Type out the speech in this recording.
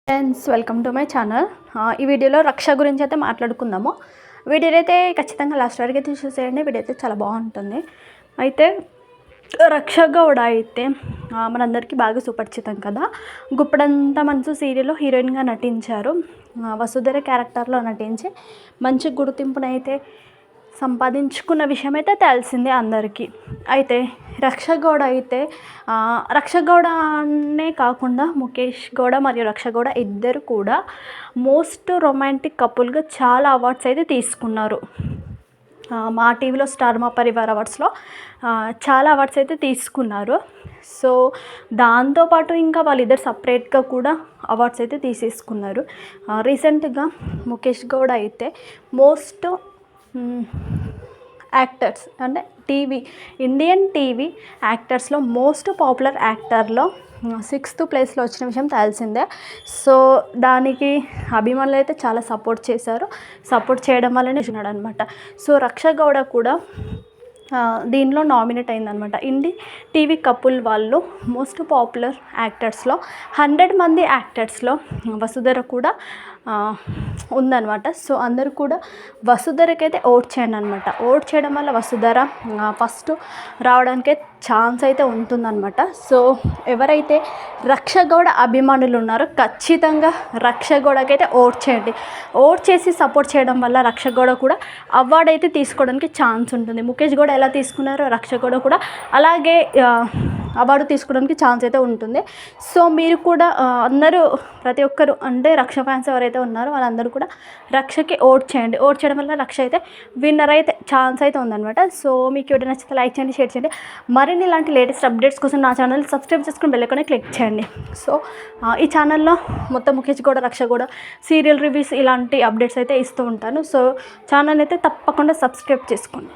Friends, welcome to my channel. ఈ వీడియోలో రక్ష గురించి అయితే మాట్లాడుకుందాము. వీడియోలో అయితే ఖచ్చితంగా లాస్ట్ వరకు అయితే చూసేయండి. వీడియో అయితే చాలా బాగుంటుంది. అయితే రక్ష గౌడ అయితే మనందరికీ బాగా సుపరిచితం కదా. గుప్పడంతా మనసు సీరియల్లో హీరోయిన్గా నటించారు. వసుధర క్యారెక్టర్లో నటించి మంచి గుర్తింపునైతే సంపాదించుకున్న విషయం అయితే తెలిసిందే అందరికీ. అయితే రక్ష గౌడ అయితే రక్ష గౌడ అనే కాకుండా ముఖేష్ గౌడ మరియు రక్ష గౌడ ఇద్దరు కూడా మోస్ట్ రొమాంటిక్ కపుల్గా చాలా అవార్డ్స్ అయితే తీసుకున్నారు. మా టీవీలో స్టార్ మా పరివార్ అవార్డ్స్లో చాలా అవార్డ్స్ అయితే తీసుకున్నారు. సో దాంతోపాటు ఇంకా వాళ్ళిద్దరు సపరేట్గా కూడా అవార్డ్స్ అయితే తీసేసుకున్నారు. రీసెంట్గా ముఖేష్ గౌడ అయితే మోస్ట్ యాక్టర్స్ అంటే ఇండియన్ టీవీ యాక్టర్స్లో మోస్ట్ పాపులర్ యాక్టర్లో 6th ప్లేస్లో వచ్చిన విషయం తెలిసిందే. సో దానికి అభిమానులు అయితే చాలా సపోర్ట్ చేశారు. సపోర్ట్ చేయడం వల్లనే చూసినాడు అనమాట. సో రక్ష గౌడ కూడా దీనిలో నామినేట్ అయిందనమాట. టీవీ కపుల్ వాళ్ళు మోస్ట్ పాపులర్ యాక్టర్స్లో 100 మంది యాక్టర్స్లో వసుధర కూడా ఉందన్నమాట. సో అందరూ కూడా వసుధరకైతే ఓట్ చేయండి అనమాట. ఓట్ చేయడం వల్ల వసుధర ఫస్ట్ రావడానికే ఛాన్స్ అయితే ఉంటుందన్నమాట. సో ఎవరైతే రక్ష గౌడ అభిమానులు ఉన్నారో ఖచ్చితంగా రక్ష గౌడకైతే ఓట్ చేయండి. ఓట్ చేసి సపోర్ట్ చేయడం వల్ల రక్ష గౌడ కూడా అవార్డు అయితే తీసుకోవడానికి ఛాన్స్ ఉంటుంది. ముఖేష్ గౌడ ఎలా తీసుకున్నారో రక్ష గౌడ కూడా అలాగే అవార్డు తీసుకోవడానికి ఛాన్స్ అయితే ఉంటుంది. సో మీరు కూడా అందరూ ప్రతి ఒక్కరు అంటే రక్ష ఫ్యాన్స్ ఎవరైతే ఉన్నారో వాళ్ళందరూ కూడా రక్షకి ఓట్ చేయండి. ఓట్ చేయడం వల్ల రక్ష అయితే విన్నర్ అయితే ఛాన్స్ అయితే ఉందన్నమాట. సో మీకు వీడియో నచ్చితే లైక్ చేయండి, షేర్ చేయండి. మరిన్ని ఇలాంటి లేటెస్ట్ అప్డేట్స్ కోసం నా ఛానల్ సబ్స్క్రైబ్ చేసుకుని బెల్ ఐకాన్ క్లిక్ చేయండి. సో ఈ ఛానల్లో మొత్తం ముఖేష్ గౌడ రక్ష గౌడ సీరియల్ రివ్యూస్ ఇలాంటి అప్డేట్స్ అయితే ఇస్తూ ఉంటాను. సో ఛానల్ అయితే తప్పకుండా సబ్స్క్రైబ్ చేసుకోండి.